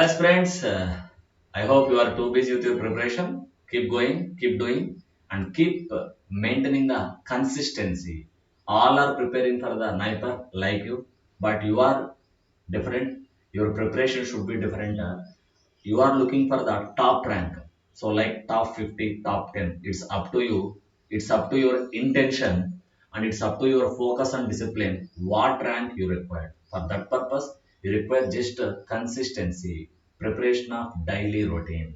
Well, aspirants, I hope you are too busy with your preparation. Keep going, keep doing, and keep maintaining the consistency. All are preparing for the NIPER like you, but you are different. Your preparation should be different. You are looking for the top rank. So, like top 50, top 10. It's up to you. It's up to your intention and it's up to your focus and discipline what rank you require. For that purpose, you require just consistency, preparation of daily routine.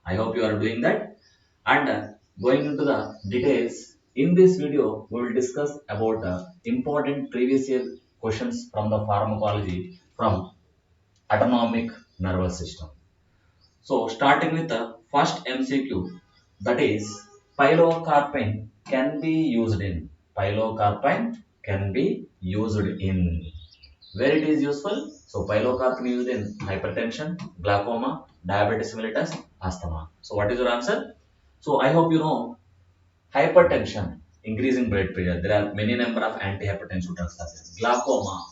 I hope you are doing that. And going into the details, in this video, we will discuss about important previous year questions from the pharmacology from autonomic nervous system. So starting with the first MCQ, that is pilocarpine can be used in. Pilocarpine can be used in. Where it is useful? So pilocarpine used in hypertension, glaucoma, diabetes mellitus, asthma. So what is your answer? So I hope you know hypertension, increasing blood pressure. There are many number of antihypertensive drugs are there. Glaucoma,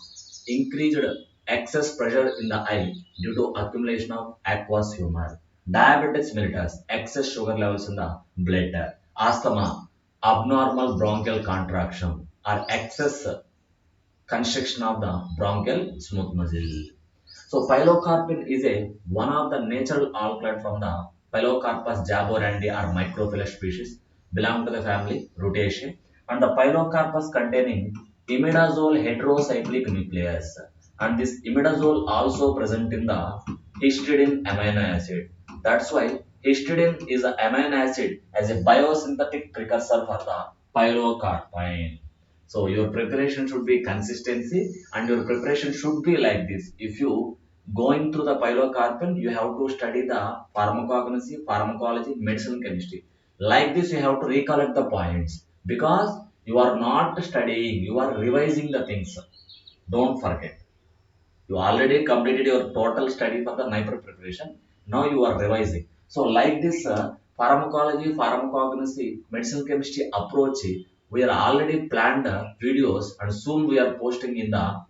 increased excess pressure in the eye due to accumulation of aqueous humor. Diabetes mellitus, excess sugar levels in the blood. Asthma, abnormal bronchial contraction or excess constriction of the bronchial smooth muscle. So pilocarpine is a one of the natural alkaloid from the Pilocarpus jaborandi or microphylla species, belong to the family Rutaceae, and the Pilocarpus containing imidazole heterocyclic nucleus. And this imidazole also present in the histidine amino acid. That's why histidine is an amino acid as a biosynthetic precursor for the pilocarpine. So your preparation should be consistency and your preparation should be like this. If you going through the pilocarpine, you have to study the pharmacognosy, pharmacology, medicine, chemistry. Like this, you have to recollect the points because you are not studying, you are revising the things. Don't forget. You already completed your total study for the NIPER preparation. Now you are revising. So like this pharmacology, pharmacognosy, medicine chemistry approach, we are already planned videos and soon we are posting in the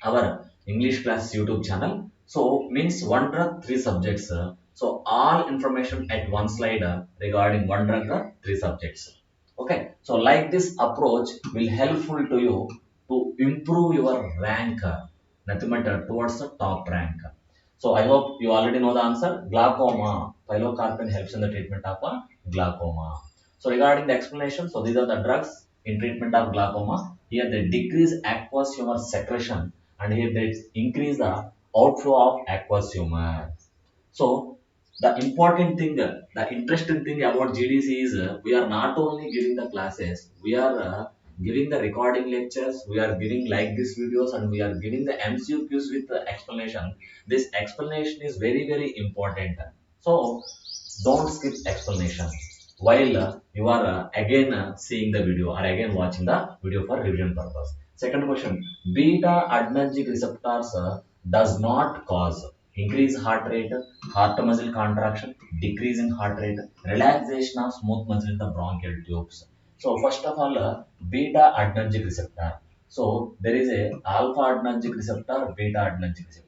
our English class YouTube channel. So means one drug, three subjects. So all information at one slide regarding one drug, three subjects. Okay. So like this approach will helpful to you to improve your rank, nothing but towards the top rank. So I hope you already know the answer. Glaucoma. Pilocarpine helps in the treatment of glaucoma. So regarding the explanation, so these are the drugs in treatment of glaucoma. Here they decrease aqueous humor secretion and here they increase the outflow of aqueous humor. So the important thing, the interesting thing about GDC is we are not only giving the classes, we are giving the recording lectures, we are giving like these videos and we are giving the MCQs with the explanation. This explanation is very very important. So don't skip explanation while you are again seeing the video or again watching the video for revision purpose. Second question, beta adrenergic receptors does not cause increase heart rate, heart muscle contraction, decrease in heart rate, relaxation of smooth muscle in the bronchial tubes. So first of all, beta adrenergic receptor. So there is a alpha adrenergic receptor, beta adrenergic receptor.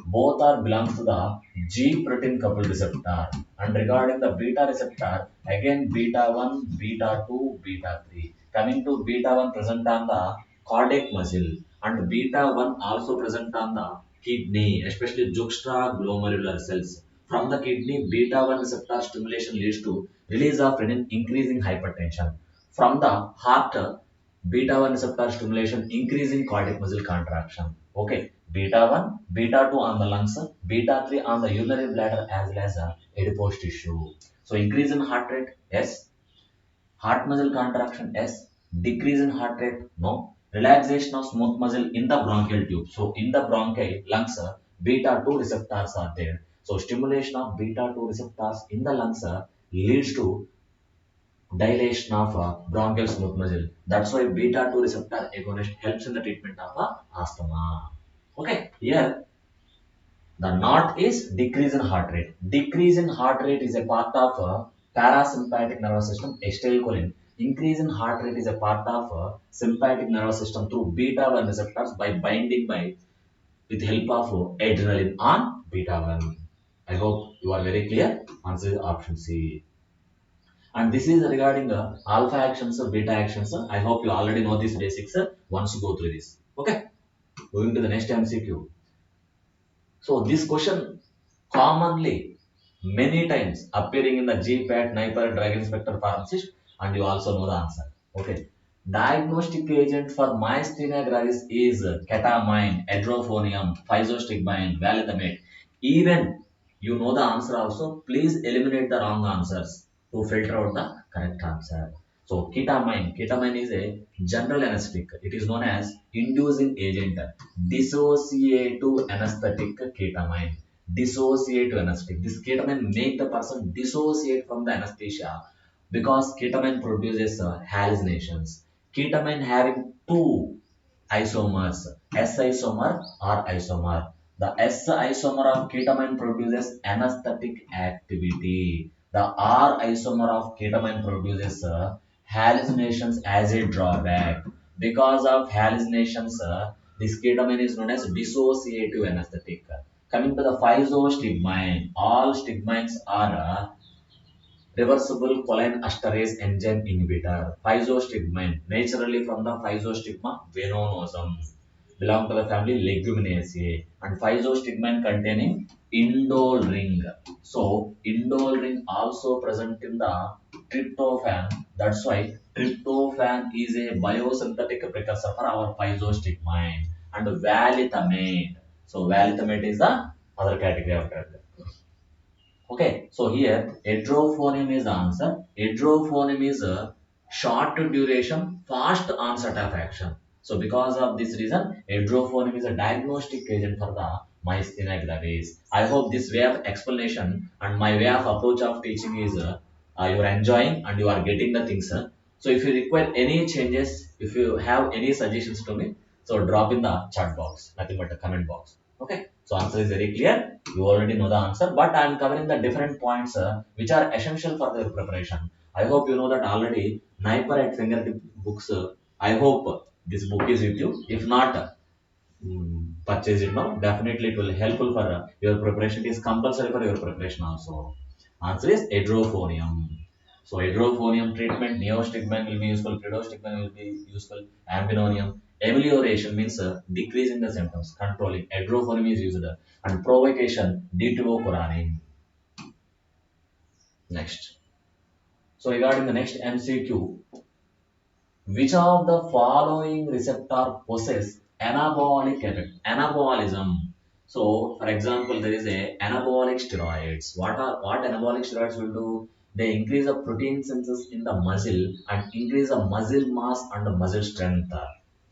Both are belongs to the G protein coupled receptor. And regarding the beta receptor, again beta 1, beta 2, beta 3. Coming to beta 1 present on the cardiac muscle and beta 1 also present on the kidney, especially juxtaglomerular cells. From the kidney, beta 1 receptor stimulation leads to release of renin, increasing hypertension. From the heart, beta 1 receptor stimulation increasing cardiac muscle contraction. Okay, beta 1, beta 2 on the lungs, beta 3 on the urinary bladder as well as adipose tissue. So increase in heart rate, yes. Heart muscle contraction, yes. Decrease in heart rate, no. Relaxation of smooth muscle in the bronchial tube. So in the bronchi, lungs, beta 2 receptors are there. So stimulation of beta 2 receptors in the lungs leads to dilation of bronchial smooth muscle. That's why beta 2 receptor agonist helps in the treatment of asthma. Okay, here the knot is decrease in heart rate. Decrease in heart rate is a part of parasympathetic nervous system, acetylcholine. Increase in heart rate is a part of sympathetic nervous system through beta 1 receptors by binding by with help of adrenaline on beta 1. I hope you are very clear. Answer is option C. And this is regarding alpha actions, beta actions. I hope you already know these basics once you go through this. Okay, moving to the next MCQ. So this question commonly many times appearing in the GPAT, NIPER, Drug Inspector, Pharmacist, and you also know the answer. Okay. Diagnostic agent for myasthenia gravis is ketamine, edrophonium, physostigmine, valethamate. Even you know the answer also, please eliminate the wrong answers to filter out the correct answer. So ketamine is a general anesthetic. It is known as inducing agent, dissociative anesthetic ketamine. Dissociative anesthetic. This ketamine make the person dissociate from the anesthesia because ketamine produces hallucinations. Ketamine having two isomers, S isomer or isomer. The S isomer of ketamine produces anesthetic activity. The R isomer of ketamine produces hallucinations as a drawback. Because of hallucinations, this ketamine is known as dissociative anesthetic. Coming to the physostigmine, all stigmines are reversible choline esterase enzyme inhibitor. Physostigmine, naturally from the Physostigma venenosum, belong to the family Leguminaceae, and physostigmine containing indole ring. So indole ring also present in the tryptophan. That's why tryptophan is a biosynthetic precursor for our physostigmine and valethamate. So valethamate is the other category of drug. Okay, so here edrophonium is the answer. Edrophonium is a short duration, fast onset of action. So because of this reason, edrophonium is a diagnostic agent for the myasthenia gravis. I hope this way of explanation and my way of approach of teaching is you are enjoying and you are getting the things. So if you require any changes, if you have any suggestions to me, so drop in the chat box, nothing but a comment box. Okay, so answer is very clear. You already know the answer, but I am covering the different points which are essential for their preparation. I hope you know that already. Niper at fingertip books. I hope this book is with you. If not, purchase it now. Definitely, it will helpful for your preparation. It is compulsory for your preparation also. Answer is edrophonium. So edrophonium treatment, neostigmine will be useful, predostigmine will be useful, ambinonium. Amelioration means decreasing the symptoms, controlling. Edrophonium is used. And provocation, D2O Next. So regarding the next MCQ, which of the following receptor possess anabolic effect? Anabolism. So, for example, there is a anabolic steroids. What anabolic steroids will do? They increase the protein synthesis in the muscle and increase the muscle mass and the muscle strength.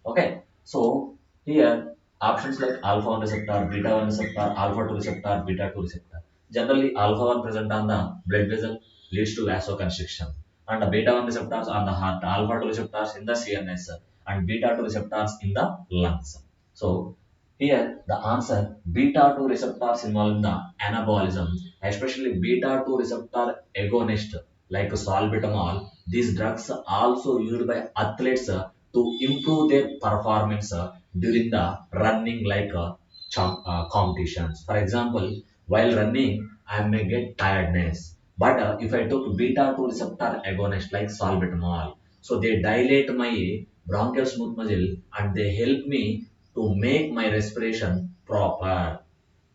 Okay. So here options like alpha 1 receptor, beta 1 receptor, alpha 2 receptor, beta 2 receptor. Generally, alpha 1 present on the blood vessel leads to vasoconstriction and the beta 1 receptors on the heart, alpha 2 receptors in the CNS, and beta 2 receptors in the lungs. So, here the answer beta 2 receptors involved in the anabolism, especially beta 2 receptor agonist like salbutamol. These drugs are also used by athletes to improve their performance during the running like competitions. For example, while running, I may get tiredness but if I took beta 2 receptor agonist like salbutamol, so they dilate my bronchial smooth muscle and they help me to make my respiration proper,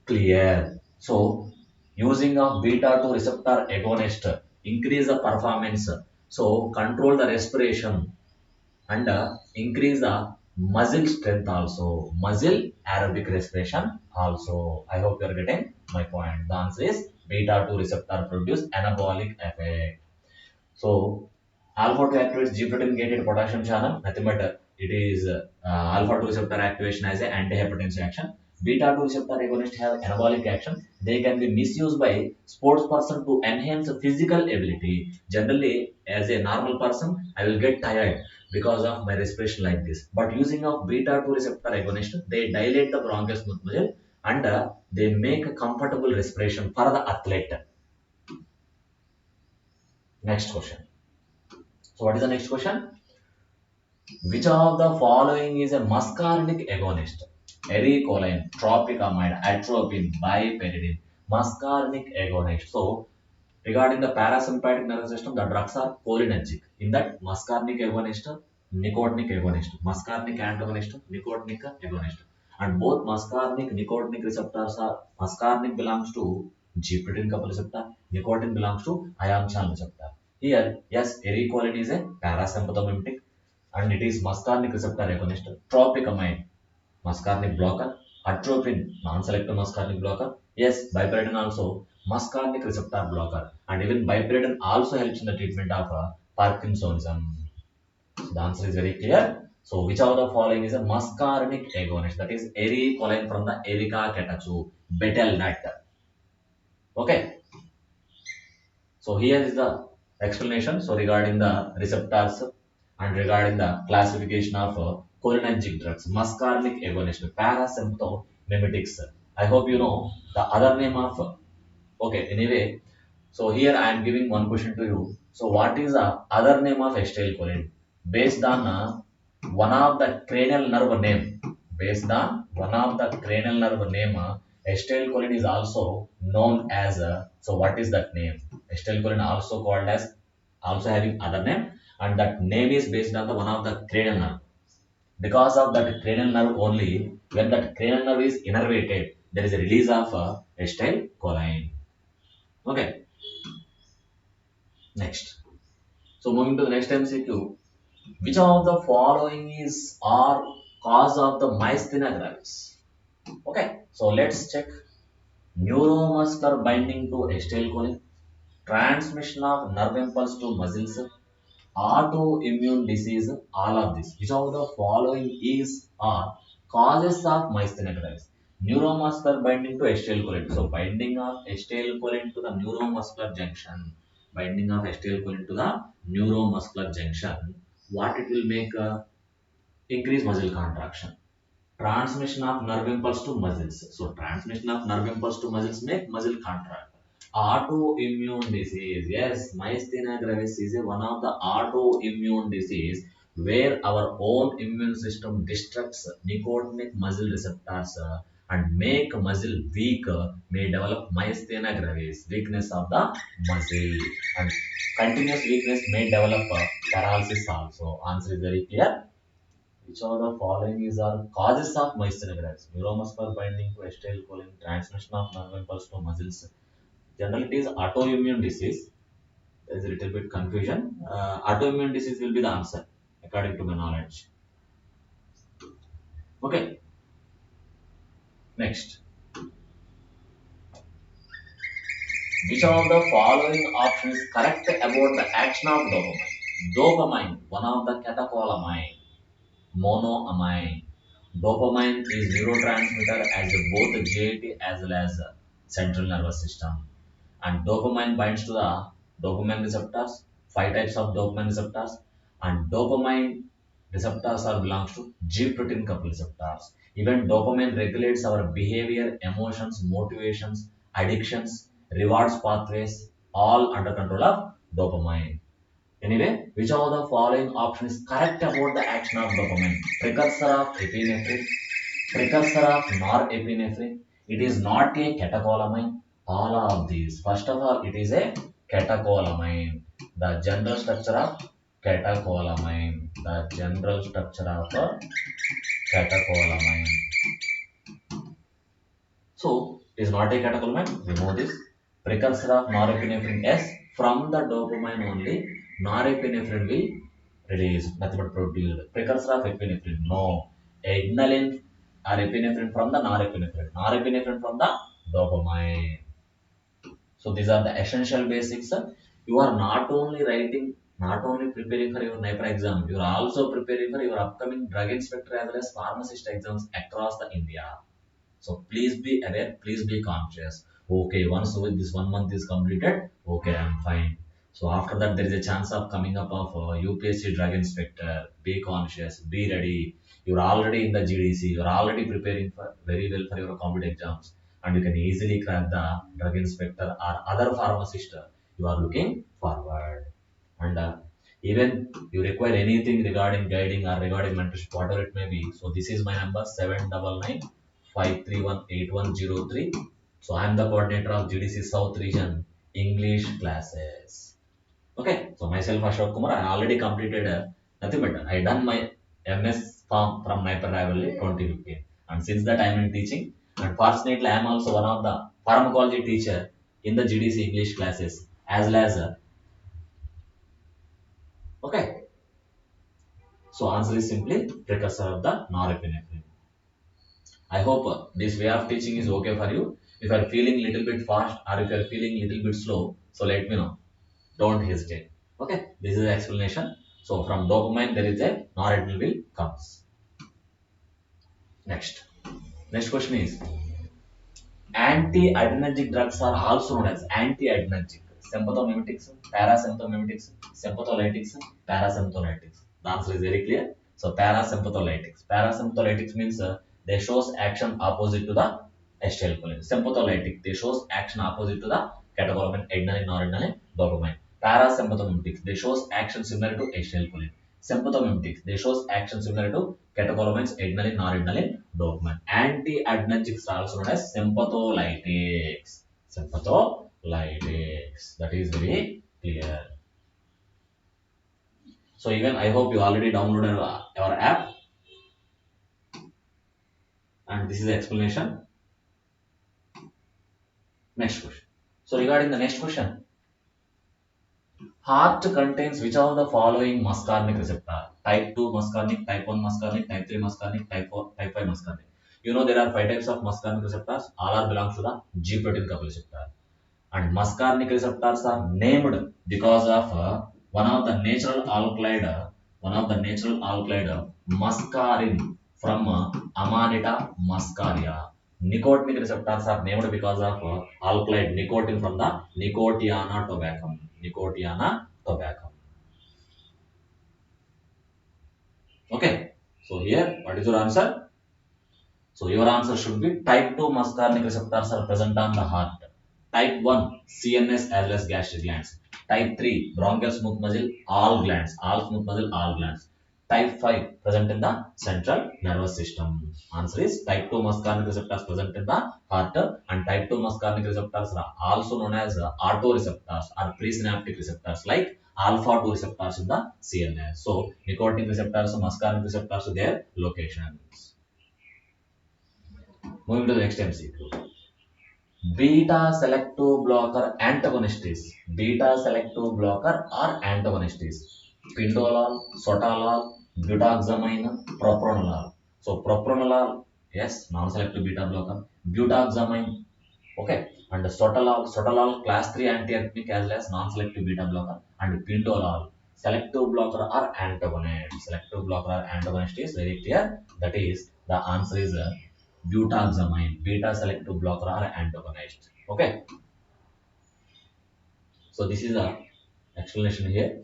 clear. So using of beta 2 receptor agonist increase the performance, so control the respiration and increase the muscle strength also, muscle aerobic respiration also. I hope you are getting my point. The answer is beta 2 receptor produce anabolic effect. So alpha 2 activates G protein gated potassium channel, nothing but it is alpha 2 receptor activation as an antihypertensive action. Beta 2 receptor agonists have anabolic action. They can be misused by sports person to enhance physical ability. Generally, as a normal person, I will get tired because of my respiration like this. But using of beta 2 receptor agonist, they dilate the bronchial smooth muscle and they make a comfortable respiration for the athlete. Next question. So what is the next question? Which of the following is a muscarinic agonist? ericoline, tropicamide, atropine, biperidine, muscarinic agonist. So regarding the parasympathetic nervous system, the drugs are cholinergic. In that, muscarinic agonist, nicotinic agonist, muscarinic antagonist, nicotinic agonist. And both muscarinic, nicotinic receptors are, muscarinic belongs to G-protein couple receptor, nicotine belongs to ion channel receptor. Here, yes, ericoline is a parasympathetic and it is muscarinic receptor agonist. Tropicamide, muscarinic blocker, atropine, non-selective muscarinic blocker. Yes, biperidine also muscarinic receptor blocker, and even biperidine also helps in the treatment of Parkinsonism. The answer is very clear. So, which of the following is a muscarinic agonist? That is ericoline from the Erica catechu, betel nut. Okay. So here is the explanation. So regarding the receptors and regarding the classification of cholinergic drugs, muscarinic agonist, parasympathomimetics. I hope you know the other name of. Okay, anyway, so here I am giving one question to you. So what is the other name of acetylcholine? Based on one of the cranial nerve name. Based on one of the cranial nerve name, acetylcholine is also known as. So what is that name? Acetylcholine also called as, also having other name, and that name is based on the one of the cranial nerve. Because of that cranial nerve only, when that cranial nerve is innervated, there is a release of acetylcholine. Okay, next. So moving to the next MCQ, which of the following is or cause of the myasthenia gravis? Okay, so let's check. Neuromuscular binding to acetylcholine, transmission of nerve impulse to muscles, autoimmune disease, all of this. Which of the following is or causes of myasthenia gravis? Neuromuscular binding to acetylcholine. So binding of acetylcholine to the neuromuscular junction. Binding of acetylcholine to the neuromuscular junction. What it will make? Increase muscle contraction. Transmission of nerve impulse to muscles. So transmission of nerve impulse to muscles make muscle contract. Autoimmune disease. Yes, myasthenia gravis is one of the autoimmune disease where our own immune system destructs nicotinic muscle receptors and make muscle weak, may develop myasthenia gravis, weakness of the muscle, and continuous weakness may develop paralysis also. Answer is very clear. Which of the following is our causes of myasthenia gravis? Neuromuscular binding to acetylcholine, transmission of nerve impulse to muscles. Generally, it is autoimmune disease. There is a little bit confusion. Autoimmune disease will be the answer, according to my knowledge. Okay, next. Which of the following options is correct about the action of dopamine? Dopamine, one of the catecholamine, monoamine. Dopamine is neurotransmitter as both GAT as well as central nervous system. And dopamine binds to the dopamine receptors, five types of dopamine receptors, and dopamine receptors are belongs to G protein couple receptors. Even dopamine regulates our behavior, emotions, motivations, addictions, rewards pathways, all under control of dopamine. Anyway, which of the following option is correct about the action of dopamine? Precursor of epinephrine, precursor of norepinephrine. It is not a catecholamine. All of these. First of all, it is a catecholamine. The general structure of catecholamine. The general structure of a catecholamine. So, it is not a catecholamine. Remove this. Precursor of norepinephrine. Yes, from the dopamine only, norepinephrine will release. Nothing but produced. Precursor of epinephrine. No. Adrenaline or epinephrine from the norepinephrine. Norepinephrine from the dopamine. So these are the essential basics. You are not only writing, not only preparing for your NIPER exam, you are also preparing for your upcoming drug inspector as well as pharmacist exams across the India. So please be aware, please be conscious. Okay, once with this 1 month is completed, okay, I'm fine. So after that, there is a chance of coming up of UPSC drug inspector. Be conscious, be ready. You're already in the GDC. You're already preparing for very well for your competitive exams, and you can easily crack the drug inspector or other pharmacist you are looking forward. And Even you require anything regarding guiding or regarding mentorship, whatever it may be. So this is my number 799 531 8103. So I am the coordinator of GDC South Region English classes. Okay, so myself Ashok Kumar, I already completed nothing but I done my MS Farm from Naipur Rivalry 2015, and since that I am in teaching. And fortunately, I am also one of the pharmacology teacher in the GDC English classes as well as okay. So answer is simply precursor of the norepinephrine. I hope this way of teaching is okay for you. If you are feeling little bit fast or if you are feeling little bit slow, so let me know. Don't hesitate. Okay, this is the explanation. So from dopamine there is a noradrenaline comes. Next. Next question is anti-adrenergic drugs are also known as anti-adrenergic. Sympathomimetics, parasympathomimetics, sympatholytics, parasympatholytics. The answer is very clear. So parasympatholytics. Parasympatholytics means they shows action opposite to the acetylcholine. Sympatholytic, they shows action opposite to the catecholamine, adrenaline, noradrenaline, dopamine. Parasympathomimetics, they shows action similar to acetylcholine. Sympathomimetics, they shows action similar to catecholamines, adrenaline, noradrenaline, dopamine. Anti-adrenergics are also known as sympatholytics. Sympatholytics. That is very clear. So even I hope you already downloaded our app, and this is the explanation. Next question. So regarding the next question, heart contains which of the following muscarinic receptor? Type 2 muscarinic, type 1 muscarinic, type 3 muscarinic, type 4, type 5 muscarinic. You know there are five types of muscarinic receptors. All are belongs to the G protein couple receptor. And muscarinic receptors are named because of one of the natural alkaloid muscarin from Amanita muscaria. Nicotinic receptors are named because of alkaloid nicotine from the Nicotiana tobacco. Nicotiana tobacco. Okay. So here, what is your answer? So your answer should be type 2 muscarinic receptors are present on the heart. Type 1 CNS as well as gastric glands. Type 3 bronchial smooth muscle, all glands, all smooth muscle, all glands. Type 5 present in the central nervous system. Answer is type 2 muscarinic receptors present in the heart, and type 2 muscarinic receptors are also known as autoreceptors or presynaptic receptors like alpha 2 receptors in the CNS. So nicotinic receptors, muscarinic receptors, their locations. Moving to the next MCQ. Beta selective blocker antagonist is. Beta selective blocker or antagonist is. Pindolol, sotalol, butaxamine, propranolol. So propranolol, yes, non-selective beta blocker. Butaxamine, okay. And sotalol class 3 antiarrhythmic as well as non-selective beta blocker. And pindolol, selective blocker or antagonist. Selective blocker or antagonist is very clear. That is, the answer is butaxamine, beta selective blocker or antagonist. Okay, so this is the explanation here.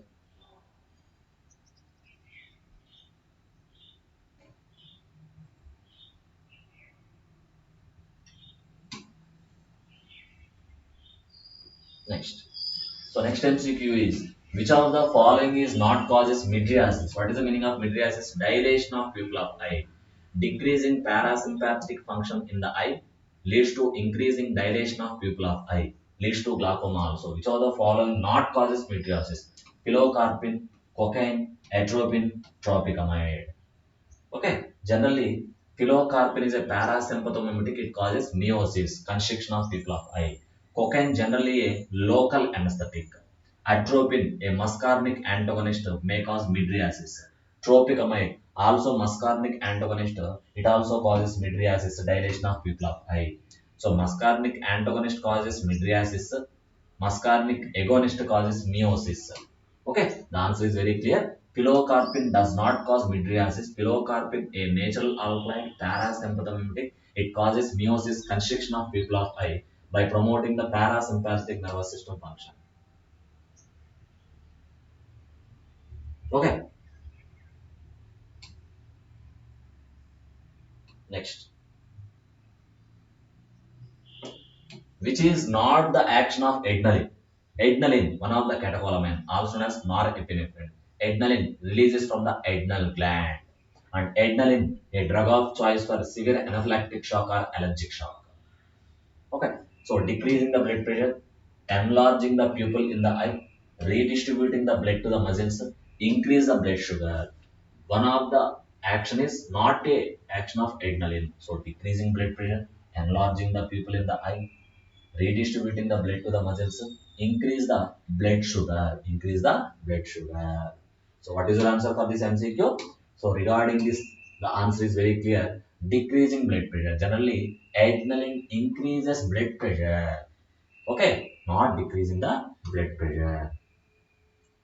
Next, so next MCQ is which of the following is not causes mydriasis? What is the meaning of mydriasis? Dilation of pupil of eye, decrease in parasympathetic function in the eye leads to increasing dilation of pupil of eye, leads to glaucoma also. Which of the following not causes mydriasis? Pilocarpine, cocaine, atropine, tropicamide. Okay, generally, pilocarpine is a parasympathomimetic. It causes meiosis, constriction of pupil of eye. Cocaine generally a local anesthetic. Atropine, a muscarinic antagonist, may cause mydriasis. Tropicamide, also muscarinic antagonist, it also causes mydriasis, dilation of pupil of eye. So muscarinic antagonist causes mydriasis, muscarinic agonist causes meiosis. Okay, the answer is very clear. Pilocarpine does not cause mydriasis. Pilocarpine, a natural alkaline parasympathomimic, it causes meiosis, constriction of pupil of eye by promoting the parasympathetic nervous system function. Okay, next. Which is not the action of adrenaline? Adrenaline, one of the catecholamine, also known as norepinephrine. adrenaline releases from the adrenal gland. And adrenaline, a drug of choice for severe anaphylactic shock or allergic shock. Okay, so decreasing the blood pressure, enlarging the pupil in the eye, redistributing the blood to the muscles, increase the blood sugar. One of the action is not a action of adrenaline. So decreasing blood pressure, enlarging the pupil in the eye, redistributing the blood to the muscles, increase the blood sugar, increase the blood sugar. So what is your answer for this MCQ? So regarding this, the answer is very clear. Decreasing blood pressure. Generally, adrenaline increases blood pressure. Okay, not decreasing the blood pressure.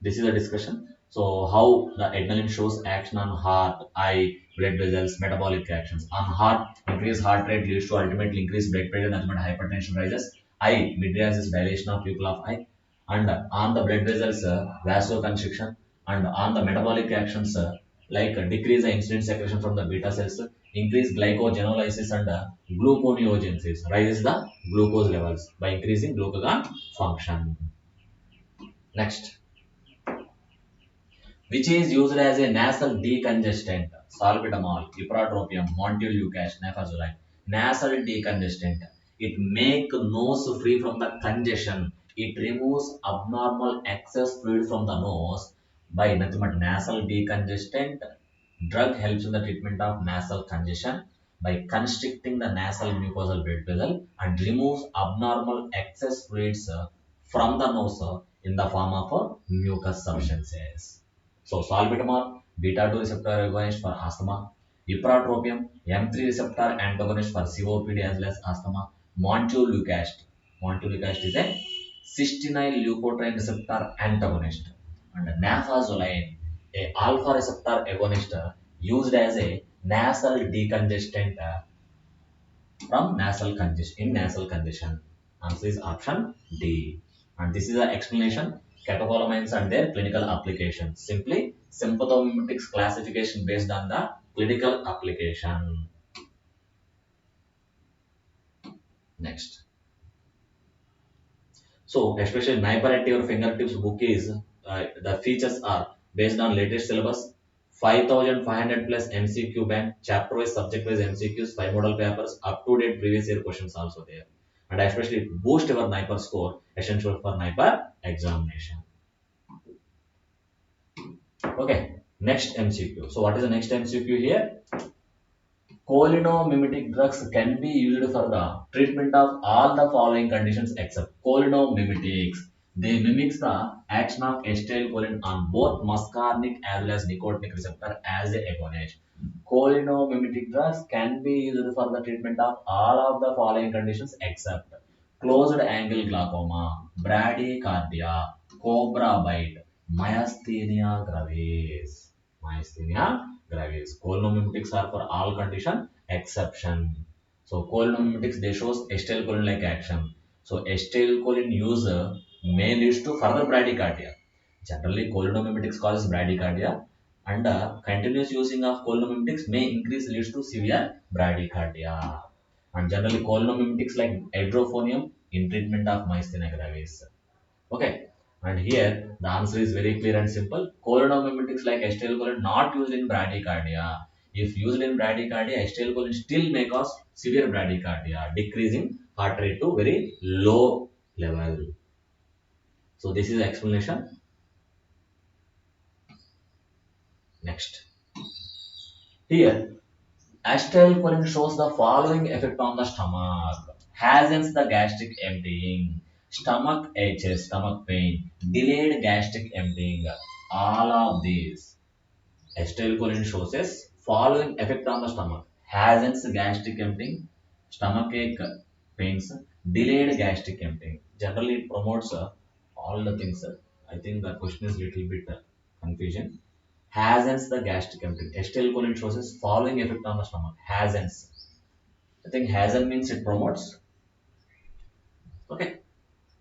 This is a discussion. So how the adrenaline shows action on heart, eye, blood vessels, metabolic actions. On heart, increased heart rate leads to ultimately increased blood pressure, and ultimately hypertension rises. Eye, mydriasis, dilation of pupil of eye. And on the blood vessels, vasoconstriction. And on the metabolic actions, like decrease the insulin secretion from the beta cells, increase glycogenolysis and gluconeogenesis, rises the glucose levels by increasing glucagon function. Next, which is used as a nasal decongestant, salbutamol, ipratropium, montuleucas, nefazolite. Nasal decongestant. It make nose free from the congestion. It removes abnormal excess fluid from the nose by nothing but nasal decongestant. Drug helps in the treatment of nasal congestion by constricting the nasal mucosal blood vessel and removes abnormal excess fluids from the nose in the form of mucus substances. So salbutamol, beta 2 receptor agonist for asthma, ipratropium, M3 receptor antagonist for COPD as well as asthma, montuleucast. Montuleucast is a cysteine leukotriene receptor antagonist, and nafazoline, a alpha receptor agonist used as a nasal decongestant from nasal congestion in nasal congestion. Answer is option D. And this is the explanation. Catecholamines and their clinical application. Simply sympathomimetics classification based on the clinical application. Next. So especially Naiper at your fingertips book is the features are based on latest syllabus, 5,500 plus MCQ bank, chapter wise, subject wise MCQs, 5 model papers, up to date previous year questions also there. And especially boost your Naiper score, essential for Naiper examination. Okay, next MCQ. So what is the next MCQ here? Cholinomimetic drugs can be used for the treatment of all the following conditions except cholinomimetics. They mimics the action of acetylcholine on both muscarinic as well as nicotinic receptor as a agonist. Cholinomimetic drugs can be used for the treatment of all of the following conditions except closed angle glaucoma, bradycardia, cobra bite, myasthenia gravis. Myasthenia gravis. Cholinomimetics are for all condition exception. So cholinomimetics they shows acetylcholine like action. So acetylcholine use may leads to further bradycardia. Generally, cholinomimetics causes bradycardia, and continuous using of cholinomimetics may increase leads to severe bradycardia. And generally, cholinomimetics like hydrophonium in treatment of myasthenia gravis. Okay, and here the answer is very clear and simple. Cholinomimetics like acetylcholine not used in bradycardia. If used in bradycardia, acetylcholine still may cause severe bradycardia, decreasing heart rate to very low level. So this is the explanation. Next, here acetylcholine shows the following effect on the stomach. Hastens the gastric emptying, stomach aches, stomach pain, delayed gastric emptying. All of these acetylcholine shows us following effect on the stomach. Hastens gastric emptying, stomach ache, pains, delayed gastric emptying. Generally, it promotes all the things. I think the question is little bit confusion. Hastens the gastric emptying. Acetylcholine shows us following effect on the stomach. Hastens. I think hasten means it promotes. Okay.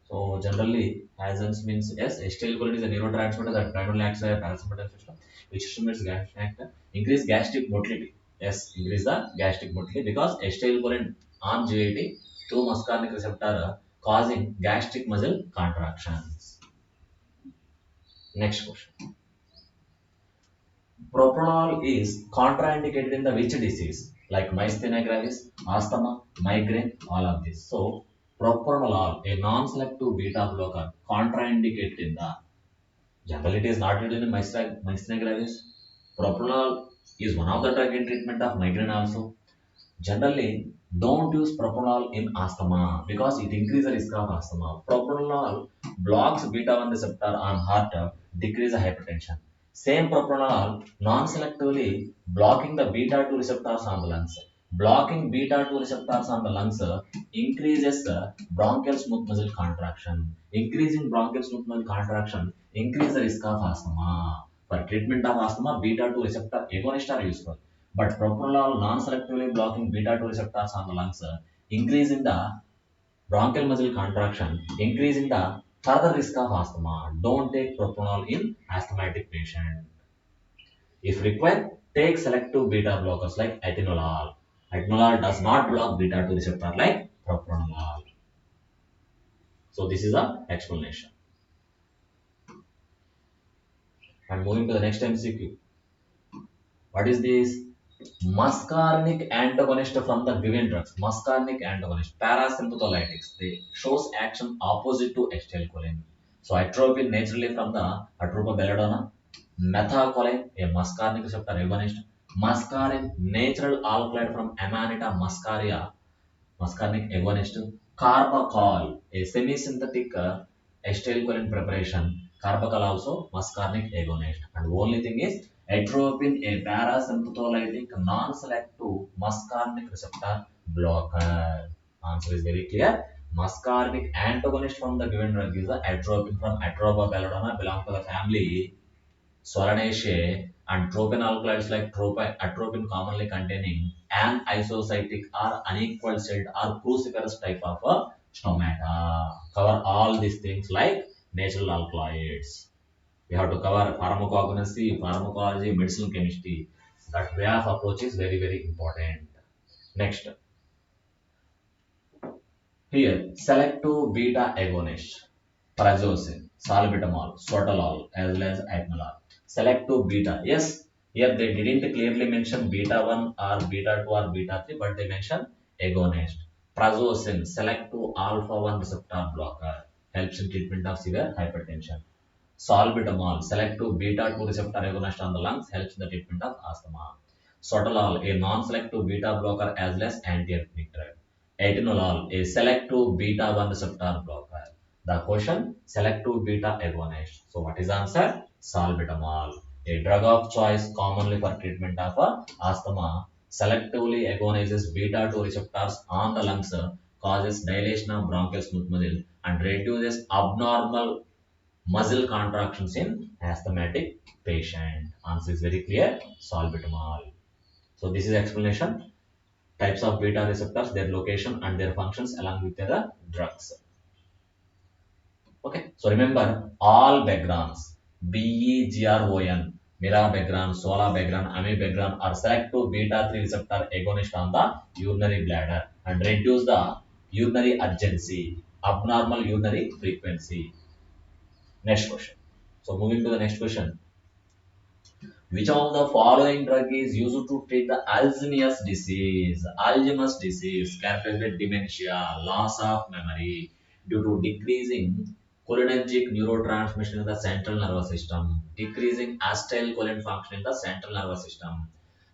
So generally, Hazens means yes, acetylcholine is a neurotransmitter that primarily acts as a parasympathetic system, which stimulates gastric actor, increase gastric motility. Yes, increase the gastric motility because acetylcholine on GIT through muscarinic receptor causing gastric muscle contractions. Next question. Propranolol is contraindicated in the which disease? Like myasthenia gravis, asthma, migraine, all of this. So, propranolol, a non-selective beta blocker, contraindicated in the generally it is not used in myasthenia gravis. Propranolol is one of the drug in treatment of migraine also. Generally, don't use propranolol in asthma because it increases the risk of asthma. Propranolol blocks beta 1 receptor on heart, decrease the hypertension. Same propranolol non-selectively blocking the beta 2 receptors on the lungs. Blocking beta 2 receptors on the lungs increases the bronchial smooth muscle contraction. Increasing bronchial smooth muscle contraction increase the risk of asthma. For treatment of asthma, beta 2 receptor agonists are useful. But propranolol non-selectively blocking beta 2 receptors on the lungs, increasing the bronchial muscle contraction, increasing the further risk of asthma. Don't take propranolol in asthmatic patient. If required, take selective beta blockers like atenolol. Atenolol does not block beta 2 receptor like propranolol. So this is the explanation. And moving to the next MCQ. What is this? Muscarinic antagonist from the given drugs. Muscarinic antagonist, parasympatholitics. They shows action opposite to acetylcholine. So atropine naturally from the Atropa belladonna. Methacholine, a muscarinic receptor agonist. Muscarine, natural alkaloid from Amanita muscaria, muscarinic agonist. Carbachol, a semi-synthetic acetylcholine preparation. Carbachol also muscarinic agonist. And the only thing is atropine, a parasympatholytic non-selective muscarinic receptor blocker. Answer is very clear. Muscarinic antagonist from the given drug is the atropine from Atropa belladonna, belong to the family Solanaceae, and tropin alkaloids like atropine commonly containing an isocytic or unequal celled or cruciferous type of stomata. Cover all these things like natural alkaloids. We have to cover pharmacognosy, pharmacology, medicinal chemistry. That way of approach is very, very important. Next, here, selective beta agonist, prazosin, salbutamol, sotalol, as well as atenolol. Selective beta, yes, here they didn't clearly mention beta 1 or beta 2 or beta 3, but they mentioned agonist. Prazosin, selective alpha 1 receptor blocker, helps in treatment of severe hypertension. Salbutamol, selective beta 2 receptor agonist on the lungs, helps in the treatment of asthma. Sotalol, a non-selective beta blocker as well as antiarrhythmic drug. Atenolol, a selective beta 1 receptor blocker. The question, selective beta agonist. So what is the answer? Salbutamol, a drug of choice commonly for treatment of asthma, selectively agonizes beta 2 receptors on the lungs, causes dilation of bronchial smooth muscle, and reduces abnormal muscle contractions in asthmatic patient. Answer is very clear. Salbutamol. So this is explanation. Types of beta receptors, their location and their functions along with the drugs. Okay. So remember all Begrons, BEGRON, mirabegron, solabegron, amibegron are selective beta 3 receptor agonist on the urinary bladder and reduce the urinary urgency, abnormal urinary frequency. Next question. So moving to the next question. Which of the following drug is used to treat the Alzheimer's disease? Alzheimer's disease characterized by dementia, loss of memory due to decreasing cholinergic neurotransmission in the central nervous system, decreasing acetylcholine function in the central nervous system.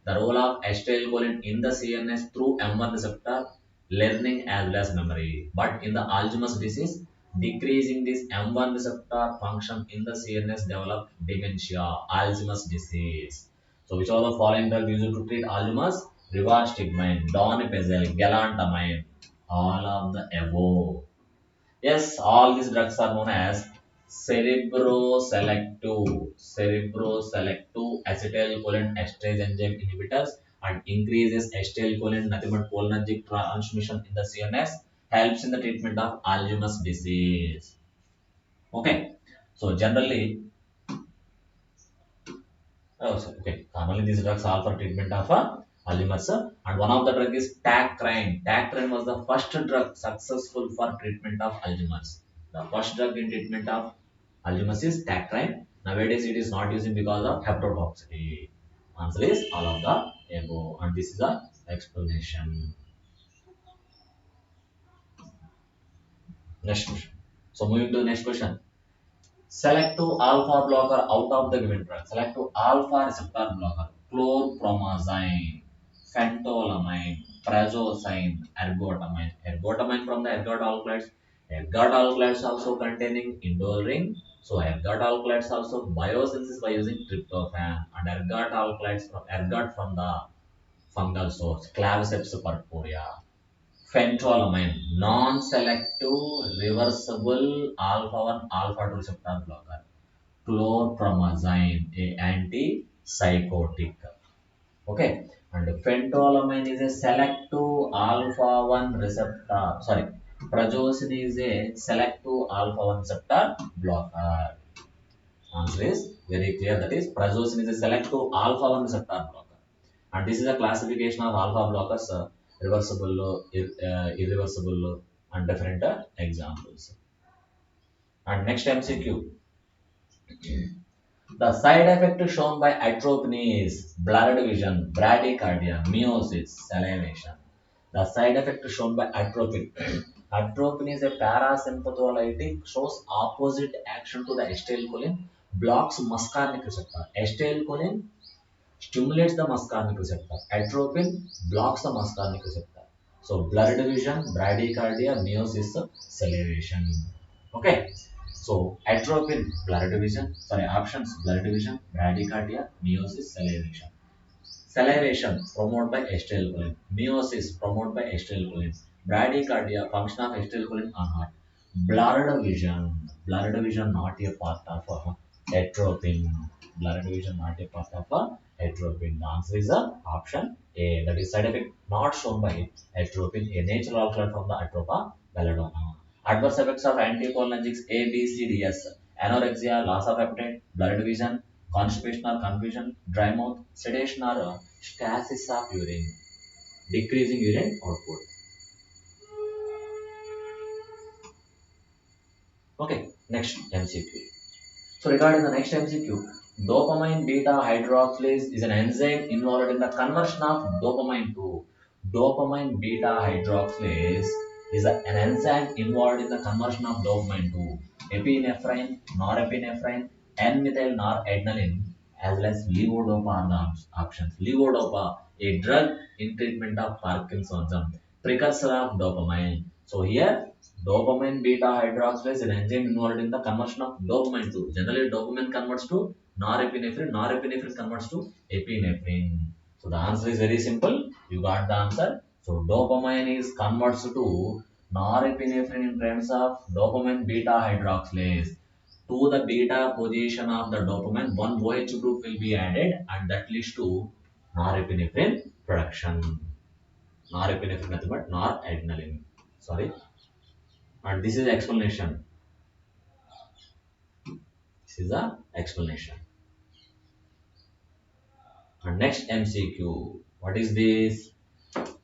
The role of acetylcholine in the CNS through M1 receptor, learning as well as memory. But in the Alzheimer's disease, decreasing this M1 receptor function in the CNS develop dementia, Alzheimer's disease. So which of the following drugs used to treat Alzheimer's? Rivastigmine, donepezil, galantamine, all of the above. Yes, all these drugs are known as cerebroselective acetylcholine esterase enzyme inhibitors and increases acetylcholine nothing but cholinergic transmission in the CNS, helps in the treatment of Alzheimer's disease. Okay, so generally, commonly these drugs are for treatment of Alzheimer's, and one of the drug is Tacrine. Tacrine was the first drug successful for treatment of Alzheimer's. The first drug in treatment of Alzheimer's is Tacrine. Nowadays it is not using because of hepatotoxicity. Answer is all of the above, and this is the explanation. Next question. So moving to the next question. Select to alpha blocker out of the given drug. Select to alpha receptor blocker. Chlorpromazine, phentolamine, prazosin, ergotamine. Ergotamine from the ergot alkaloids. Ergot alkaloids also containing indole ring. So ergot alkaloids also biosynthesis by using tryptophan, and ergot alkaloids from ergot from the fungal source. Claviceps purpurea. Phentolamine, non-selective reversible alpha 1 alpha 2 receptor blocker. Chlorpromazine, a antipsychotic. Okay, and phentolamine is a selective alpha 1 receptor. Sorry, prazosin is a selective alpha 1 receptor blocker. Answer is very clear. That is, prazosin is a selective alpha 1 receptor blocker. And this is a classification of alpha blockers, reversible, irreversible, and different examples. And next MCQ. The side effect shown by atropine is blurred vision, bradycardia, meiosis, salivation. The side effect shown by atropine. Atropine is a parasympatholytic, shows opposite action to the acetylcholine, blocks muscarinic receptor. Acetylcholine stimulates the muscarinic receptor. Atropine blocks the muscarinic receptor. So blurred vision, bradycardia, meiosis, salivation. Okay. So atropine, blurred vision. Sorry, options: blurred vision, bradycardia, meiosis, salivation. Salivation promoted by acetylcholine. Meiosis promoted by acetylcholine. Bradycardia function of acetylcholine on heart. Blurred vision. Blurred vision not a part of atropine. Blurred vision not a part of atropine. The answer is option A. That is side effect not shown by atropine, a natural alkaloid from the Atropa belladonna. Adverse effects of anticholinergics A, B, C, D, S. Anorexia, loss of appetite, blurred vision, constipation or confusion, dry mouth, sedation or stasis of urine, decreasing urine output. Okay, next MCQ. So regarding the next MCQ, dopamine beta hydroxylase is an enzyme involved in the conversion of dopamine to dopamine beta hydroxylase is an enzyme involved in the conversion of dopamine to epinephrine, norepinephrine, N-methyl noradrenaline, as well as levodopa are the options. Levodopa, a drug in treatment of Parkinsonism, precursor of dopamine. So here dopamine beta hydroxylase is an enzyme involved in the conversion of dopamine to. Generally, dopamine converts to norepinephrine, norepinephrine converts to epinephrine. So the answer is very simple. You got the answer. So dopamine is converts to norepinephrine in terms of dopamine beta hydroxylase. To the beta position of the dopamine, one OH group will be added, and that leads to norepinephrine production. Norepinephrine nothing but noradrenaline. Sorry. And this is explanation. This is the explanation. And next MCQ. What is this?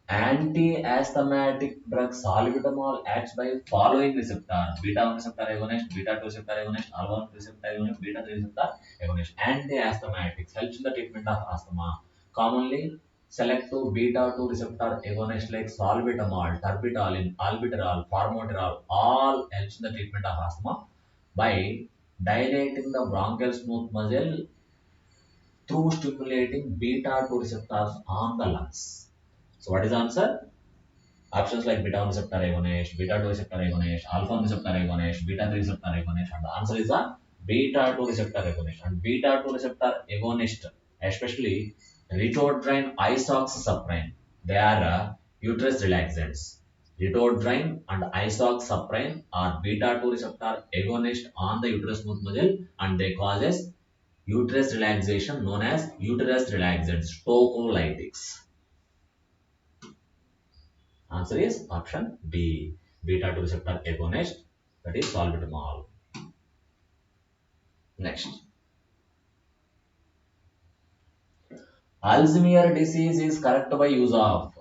Anti-asthmatic drug salbutamol acts by following receptor: beta 1 receptor agonist, beta 2 receptor agonist, alpha 1 receptor agonist, beta 3 receptor agonist. Anti-asthmatics helps in the treatment of asthma. Commonly selective beta 2 receptor agonist like salbutamol, terbinafine, albuterol, formoterol all helps in the treatment of asthma by dilating the bronchial smooth muscle through stimulating beta 2 receptors on the lungs. So what is the answer? Options like beta 1 receptor agonist, beta 2 receptor agonist, alpha 1 receptor agonist, beta 3 receptor agonist, and the answer is the beta 2 receptor agonist. And beta 2 receptor agonist, especially ritodrine isoxaprine, they are uterus relaxants. Ritodrine and isoxaprine are beta 2 receptor agonist on the uterus smooth muscle, and they causes uterus relaxation known as uterus relaxants, tocolytics. Answer is option B, beta 2 receptor agonist, that is salbutamol. Next, Alzheimer's disease is corrected by use of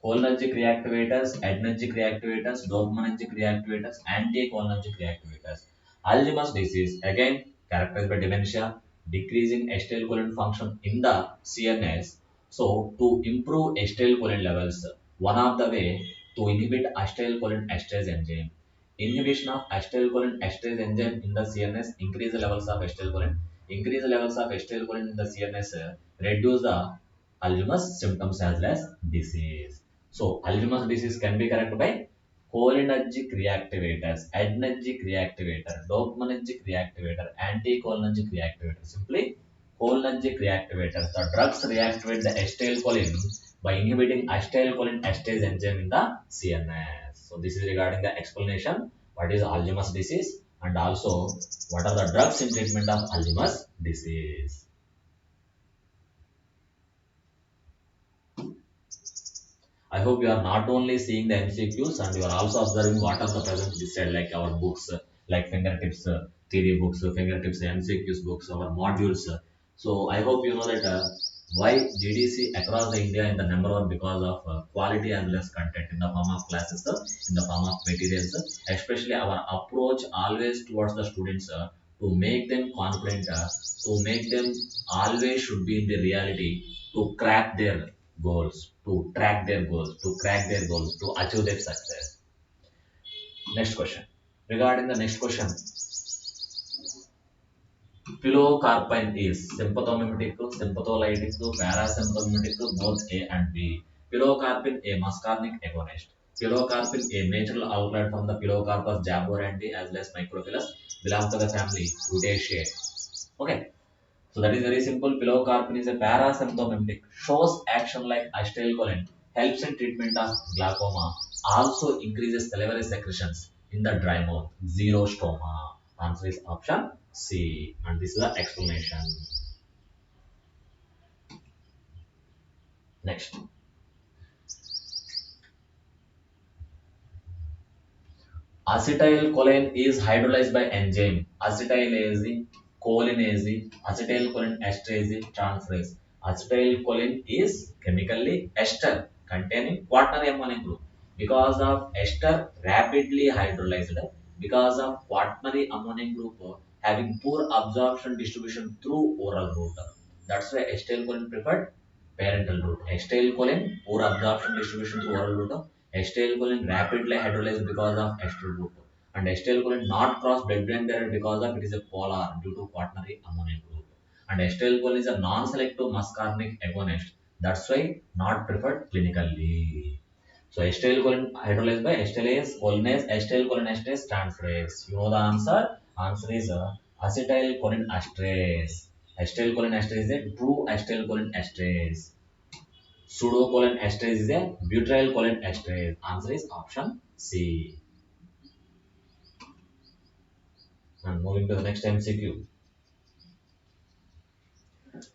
cholinergic reactivators, adrenergic reactivators, dopaminergic reactivators, anticholinergic reactivators. Alzheimer's disease again characterized by dementia, decreasing acetylcholine function in the CNS. So to improve acetylcholine levels, one of the way to inhibit acetylcholine esterase enzyme. Inhibition of acetylcholine esterase enzyme in the CNS increase the levels of acetylcholine. Increase the levels of acetylcholine in the CNS, reduce the Alzheimer's symptoms as well as disease. So Alzheimer's disease can be corrected by cholinergic reactivators, adrenergic reactivator, dopaminergic reactivator, anticholinergic reactivator. Simply cholinergic reactivators. The drugs reactivate the acetylcholine by inhibiting acetylcholine esterase enzyme in the CNS. So this is regarding the explanation what is Alzheimer's disease and also what are the drugs in treatment of Alzheimer's disease. I hope you are not only seeing the MCQs and you are also observing what are the present listed like our books, like fingertips theory books, fingertips MCQs books, our modules. So I hope you know that why GDC across the India in the number one because of quality as well as content in the form of classes, in the form of materials, especially our approach always towards the students to make them confident, to make them always should be in the reality to crack their goals, to track their goals, to crack their goals, to achieve their success. Next question. Regarding the next question, pilocarpine is sympathomimetic, sympatholytic, parasympathomimetic, both A and B. Pilocarpine, a muscarinic agonist. Pilocarpine, a natural outlet from the Pilocarpus jaborandi as well as Microphilus, belongs to the family Rutaceae. Okay. So that is very simple. Pilocarpine is a parasymptomatic, shows action like acetylcholine, helps in treatment of glaucoma, also increases salivary secretions in the dry mouth, zero stoma. Answer is option C. And this is the explanation. Next. Acetylcholine is hydrolyzed by enzyme acetylase, cholinase, acetylcholine esterase transferase. Acetylcholine is chemically ester containing quaternary ammonium group. Because of ester rapidly hydrolyzed, because of quaternary ammonium group having poor absorption distribution through oral route. That's why acetylcholine preferred parental route. Acetylcholine poor absorption distribution through oral route. Acetylcholine rapidly hydrolyzed because of ester group, and acetylcholine not cross blood-brain barrier because of it is a polar due to quaternary ammonium group. And acetylcholine is a non-selective muscarinic agonist. That's why not preferred clinically. So acetylcholine hydrolyzed by acetylase, cholinase, acetylcholine esterase transferase. You know the answer? Answer is acetylcholine esterase. Acetylcholine esterase is a true acetylcholine esterase. Pseudocholine esterase is a butyrylcholine esterase. Answer is option C. And moving to the next MCQ.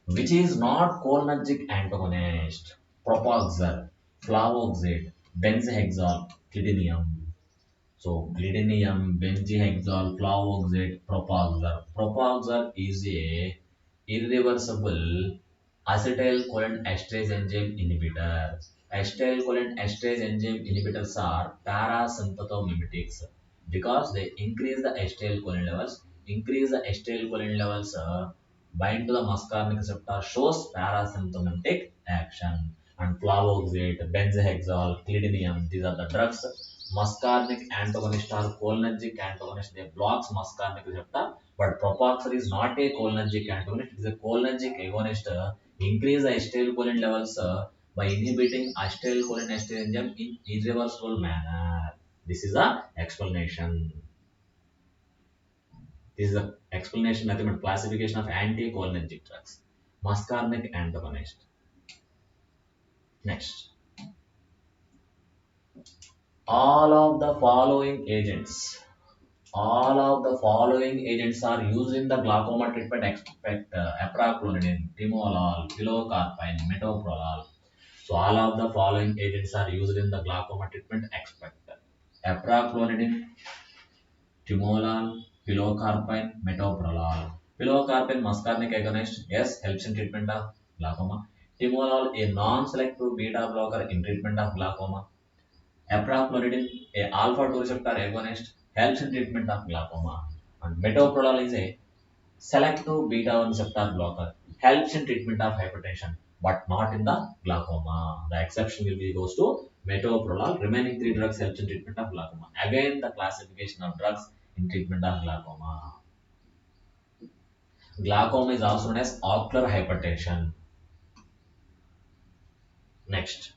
Which is not cholinergic antagonist? Propoxyl, flavoxate, benzhexol, clidinium. So clidinium, benzhexol, flavoxate, propoxyl. Propoxyl is a irreversible acetylcholine esterase enzyme inhibitor. Acetylcholine esterase enzyme inhibitors are parasympathomimetics because they increase the acetylcholine levels. Increase the acetylcholine levels bind to the muscarinic receptor shows parasymptomatic action. And flavoxate, benzhexol, clidinium, these are the drugs. Muscarinic antagonist or cholinergic antagonist, they blocks muscarinic receptor. But propoxyl is not a cholinergic antagonist, it is a cholinergic agonist. Increase the acetylcholine levels by inhibiting acetylcholine esterase enzyme in irreversible manner. This is the explanation. This is the explanation, nothing but classification of anticholinergic drugs. Muscarinic antagonist. Next. All of the following agents. All of the following agents are used in the glaucoma treatment expect apraclonidine, timolol, pilocarpine, metoprolol. So all of the following agents are used in the glaucoma treatment expect apraclonidine, timolol, pilocarpine, metoprolol. Pilocarpine muscarinic agonist, yes, helps in treatment of glaucoma. Timolol, a non-selective beta blocker in treatment of glaucoma. Apraclonidine, a alpha 2 receptor agonist, helps in treatment of glaucoma. And metoprolol is a Selective beta 1 receptor blocker helps in treatment of hypertension, but not in the glaucoma. The exception will be goes to metoprolol. Remaining three drugs helps in treatment of glaucoma. Again, the classification of drugs in treatment of glaucoma. Glaucoma is also known as ocular hypertension. Next,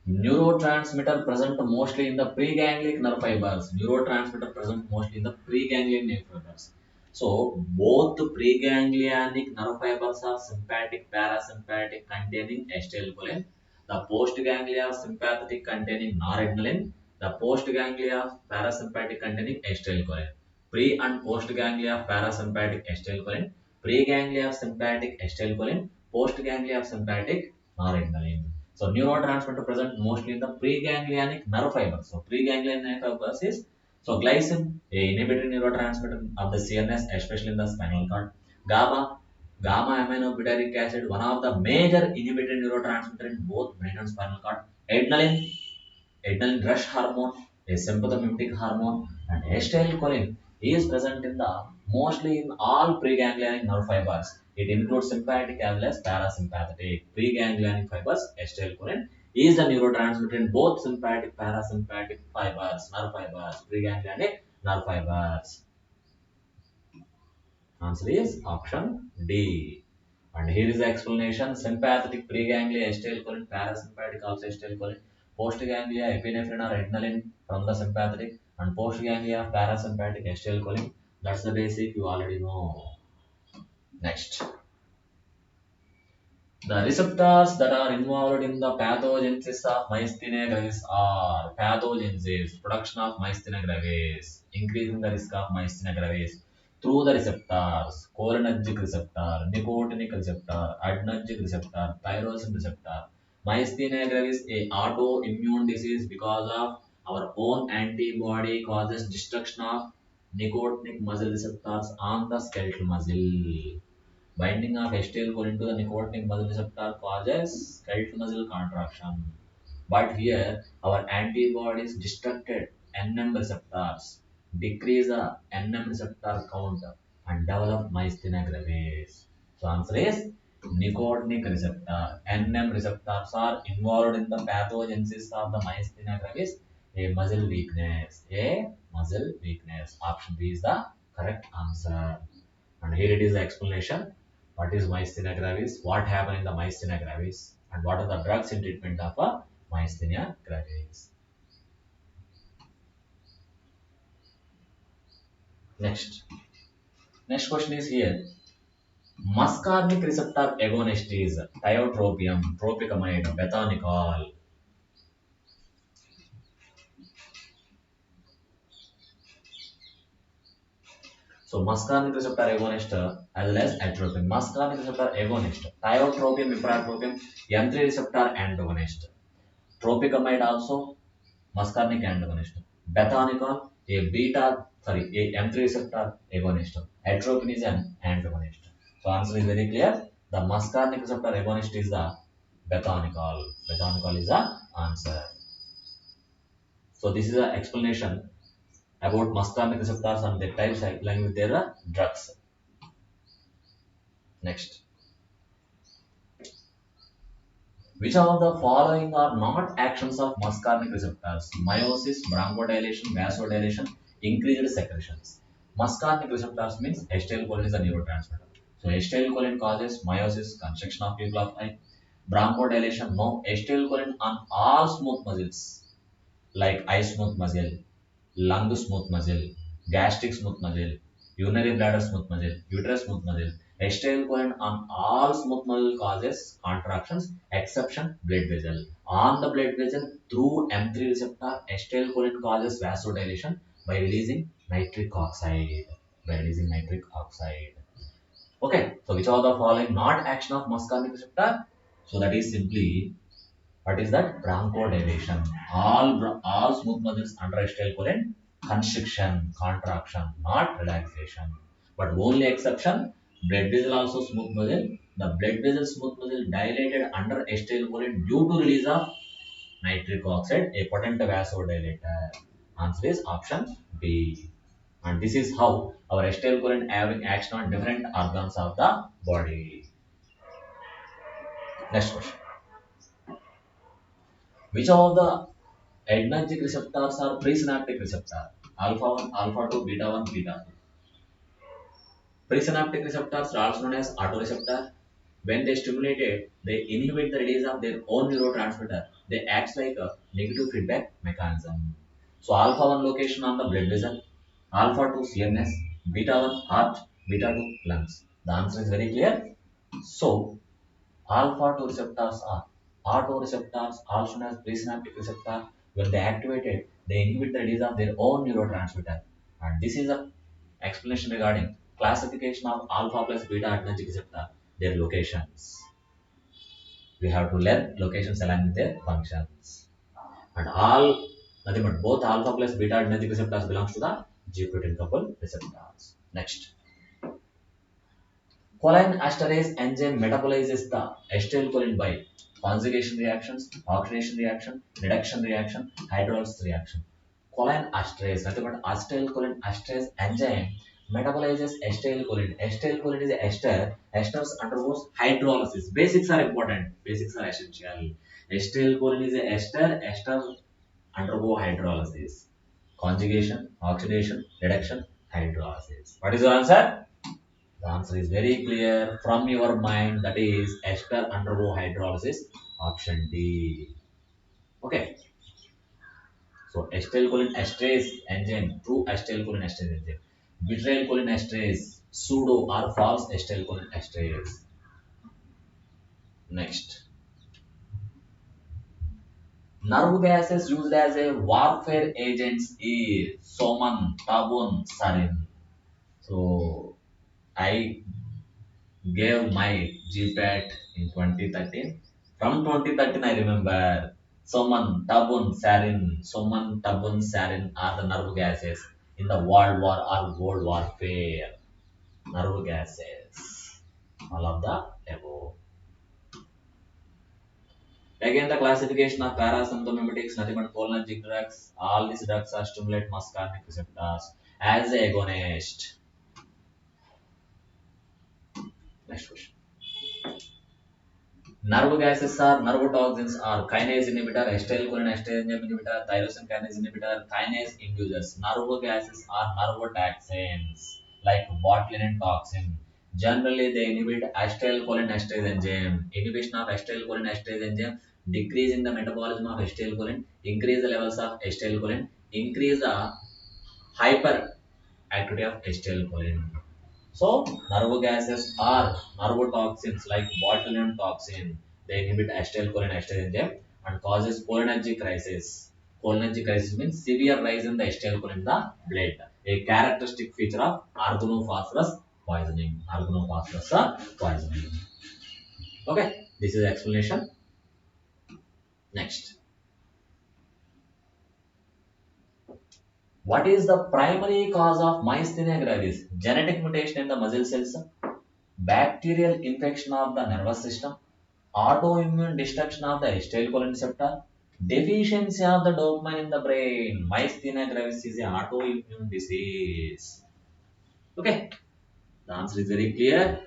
neurotransmitter present mostly in the preganglic nerve fibers. Neurotransmitter present mostly in the preganglion nerve fibers. So both the preganglionic nerve fibers are sympathetic, parasympathetic containing acetylcholine. The postganglia are sympathetic containing noradrenaline. The postganglia are parasympathetic containing acetylcholine. Pre and postganglia are parasympathetic acetylcholine. Preganglia are sympathetic acetylcholine. Postganglia are sympathetic noradrenaline. So neurotransmitter present mostly in the preganglionic nerve fibers. So preganglionic nerve fibers is so glycine, a inhibitory neurotransmitter of the CNS, especially in the spinal cord. GABA, gamma aminobutyric acid, one of the major inhibitory neurotransmitter in both brain and spinal cord. Adrenaline, adrenaline rush hormone, a sympathogenic hormone, and acetylcholine is present in the mostly in all preganglionic nerve fibers. It includes sympathetic as well as parasympathetic. Preganglionic fibers, acetylcholine is the neurotransmitter in both sympathetic parasympathetic fibers, nerve fibers, preganglionic nerve fibers. Answer is option D. And here is the explanation. Sympathetic preganglia acetylcholine, parasympathetic also acetylcholine, postganglia epinephrine or adrenaline from the sympathetic, and postganglia parasympathetic acetylcholine. That's the basic you already know. Next. The receptors that are involved in the pathogenesis of myasthenia gravis are pathogenesis, production of myasthenia gravis, increasing the risk of myasthenia gravis through the receptors, cholinergic receptor, nicotinic receptor, adrenergic receptor, tyrosine receptor. Myasthenia gravis is autoimmune disease because of our own antibody causes destruction of nicotinic muscle receptors on the skeletal muscle. Binding of acetylcholine to the nicotinic muscle receptor causes skeletal muscle contraction. But here, our antibodies destructed NM receptors, decrease the NM receptor count, and develop myasthenia gravis. So, answer is nicotinic receptor. NM receptors are involved in the pathogenesis of the myasthenia gravis, a muscle weakness. A muscle weakness. Option B is the correct answer. And here it is the explanation. What is myasthenia gravis? What happened in the myasthenia gravis? And what are the drugs in treatment of a myasthenia gravis? Next. Next question is here. Muscarinic receptor agonist is tiotropium, tropicamide, betanicol. So muscarinic receptor agonist as well as atropine. Muscarinic receptor agonist, tiotropium, ipratropium, M3 receptor antagonist. Tropicamide also muscarinic antagonist. Betanicol, a M3 receptor agonist. Atropine is an antagonist. So answer is very clear. The muscarinic receptor agonist is the betanicol. Betanicol is the answer. So this is the explanation about muscarinic receptors and their types along with their drugs. Next. Which of the following are not actions of muscarinic receptors? Meiosis, bronchodilation, vasodilation, increased secretions. Muscarinic receptors means acetylcholine is a neurotransmitter. So acetylcholine causes meiosis, constriction of nuclei, bronchodilation, no acetylcholine on all smooth muscles like eye smooth muscle, lung smooth muscle, gastric smooth muscle, urinary bladder smooth muscle, uterus smooth muscle. Acetylcholine on all smooth muscle causes contractions, exception blood vessel. On the blood vessel through M3 receptor, acetylcholine causes vasodilation by releasing nitric oxide. By releasing nitric oxide. Okay, so which are the following not action of muscarinic receptor? So that is simply what is that? Bronchodilation. All smooth muscles under acetylcholine constriction, contraction, not relaxation. But only exception, blood vessel also smooth muscle. The blood vessel smooth muscle dilated under acetylcholine due to release of nitric oxide, a potent vasodilator. Answer is option B. And this is how our acetylcholine having action on different organs of the body. Next question. Which of the adrenergic receptors are presynaptic receptor? Alpha 1, alpha 2, beta 1, beta 2. Presynaptic receptors are also known as autoreceptor. When they stimulated, they inhibit the release of their own neurotransmitter. They act like a negative feedback mechanism. So alpha 1 location on the blood vessel, alpha 2 CNS, beta 1 heart, beta 2 lungs. The answer is very clear. So alpha 2 receptors are autoreceptors, also known as presynaptic receptor. When they activated, they inhibit the release of their own neurotransmitter. And this is a explanation regarding classification of alpha plus beta adrenergic receptor, their locations. We have to learn locations along with their functions. And all, nothing but both alpha plus beta adrenergic receptors belongs to the G protein couple receptors. Next. Choline esterase enzyme metabolizes the acetylcholine by conjugation reactions, oxidation reaction, reduction reaction, hydrolysis reaction. Choline esterase, nothing but acetylcholine esterase enzyme metabolizes acetylcholine. Acetylcholine is a ester. Esters undergoes hydrolysis. Basics are important. Basics are essential. Acetylcholine is a ester. Esters undergo hydrolysis. Conjugation, oxidation, reduction, hydrolysis. What is your answer? The answer is very clear from your mind, that is ester undergo hydrolysis, option D. Okay. So acetylcholine esterase enzyme, true acetylcholine esterase enzyme. Butyrylcholine esterase, pseudo or false acetylcholine esterase. Next. Nerve gases used as a warfare agents is soman, tabun, sarin. So I gave my GPAT in 2013. From 2013, I remember Soman, Tabun, Sarin are the nerve gases in the World War or World Warfare. Nerve gases. All of the above. Again, the classification of parasympathomimetics, nothing but cholinergic drugs. All these drugs are stimulate muscarinic receptors as agonist. Next question. Nerve gases are neurotoxins are kinase inhibitor, acetylcholine esterase enzyme inhibitor, tyrosine kinase inhibitor, kinase inducers. Nerve gases are neurotoxins like botulinum toxin. Generally, they inhibit acetylcholine esterase enzyme. Inhibition of acetylcholine esterase enzyme decreasing the metabolism of acetylcholine, increase the levels of acetylcholine, increase the hyperactivity of acetylcholine. So, nerve gases are neurotoxins like botulinum toxin. They inhibit acetylcholine esterase enzyme and causes cholinergic crisis. Cholinergic crisis means severe rise in the acetylcholine in the blood. A characteristic feature of organophosphorus poisoning. Organophosphorus poisoning. Okay, this is the explanation. Next. What is the primary cause of myasthenia gravis? Genetic mutation in the muscle cells, bacterial infection of the nervous system, autoimmune destruction of the acetylcholine receptor, deficiency of the dopamine in the brain. Myasthenia gravis is an autoimmune disease. Okay, the answer is very clear.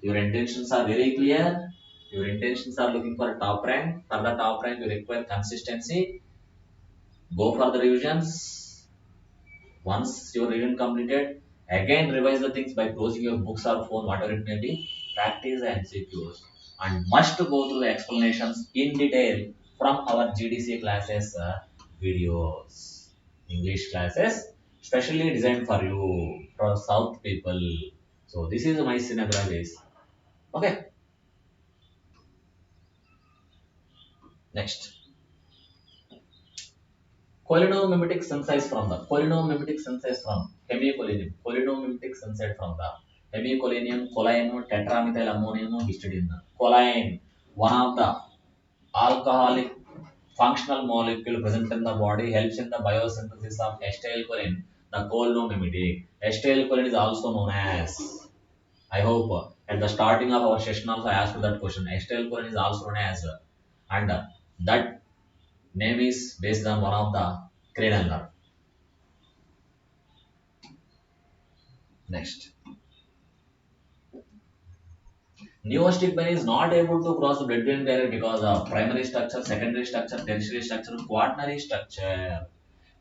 Your intentions are very clear. Your intentions are looking for a top rank. For the top rank, you require consistency. Go for the revisions. Once your revision completed, again revise the things by closing your books or phone, whatever it may be. Practice the MCQs and must go through the explanations in detail from our GDC classes videos. English classes specially designed for you, for South people. So this is my synagogues. Okay, next. Cholinomimetic synthesis from the cholinomimetic synthesis from hemicholinum. Cholinomimetic synthesis from the hemicholinum, choline, tetramethyl ammonium, histidine. Choline, one of the alcoholic functional molecule present in the body, helps in the biosynthesis of acetylcholine, the cholinomimetic. Acetylcholine is also known as, I hope at the starting of our session also I asked that question. Acetylcholine is also known as, and that name is based on one of the cranial nerve. Next, neostigmine is not able to cross the blood-brain barrier because of primary structure, secondary structure, tertiary structure, quaternary structure.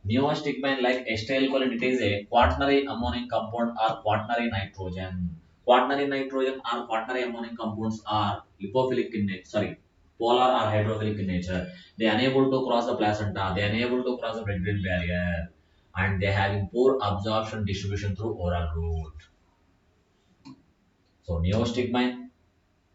Neostigmine, like acetylcholine, it is a quaternary ammonium compound or quaternary nitrogen. Quaternary nitrogen or quaternary ammonium compounds are lipophilic in nature, sorry, polar or hydrophilic in nature. They are unable to cross the placenta, they are unable to cross the blood-brain barrier, and they have poor absorption distribution through oral route. So neostigmine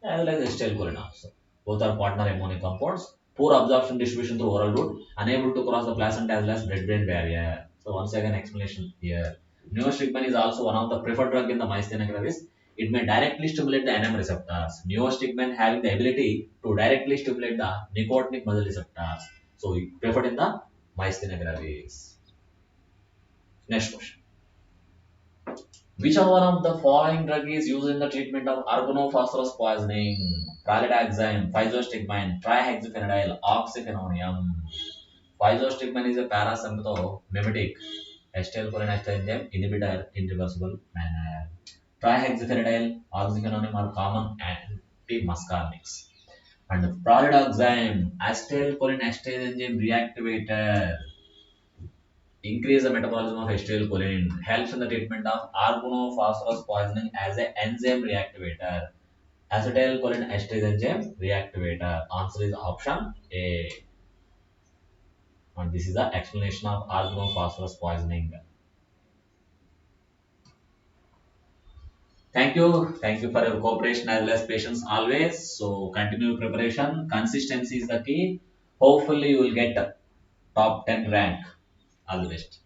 as well as acetylcholine also. Both are quaternary ammonium compounds, poor absorption distribution through oral route, unable to cross the placenta as well as blood-brain barrier. So once again explanation here. Neostigmine is also one of the preferred drug in the myasthenia gravis. It may directly stimulate the NM receptors. Neostigmine having the ability to directly stimulate the nicotinic muscle receptors. So it preferred in the myasthenia gravis. Next question. Which of one of the following drug is used in the treatment of organophosphorus poisoning? Pralidoxime, physostigmine, trihexyphenidyl, oxyphenonium. Physostigmine is a parasymptomimetic acetylcholine ester enzyme inhibitor in reversible manner. Trihexyphenidyl, oxyphenonium are common anti-muscarinics. And pralidoxime, acetylcholine ester enzyme reactivator, increase the metabolism of acetylcholine, helps in the treatment of organophosphorus poisoning as an enzyme reactivator. Acetylcholine esterase enzyme reactivator. Answer is option A. And this is the explanation of organophosphorus poisoning. Thank you. Thank you for your cooperation as well as patience always. So continue preparation. Consistency is the key. Hopefully you will get top 10 rank. All the best.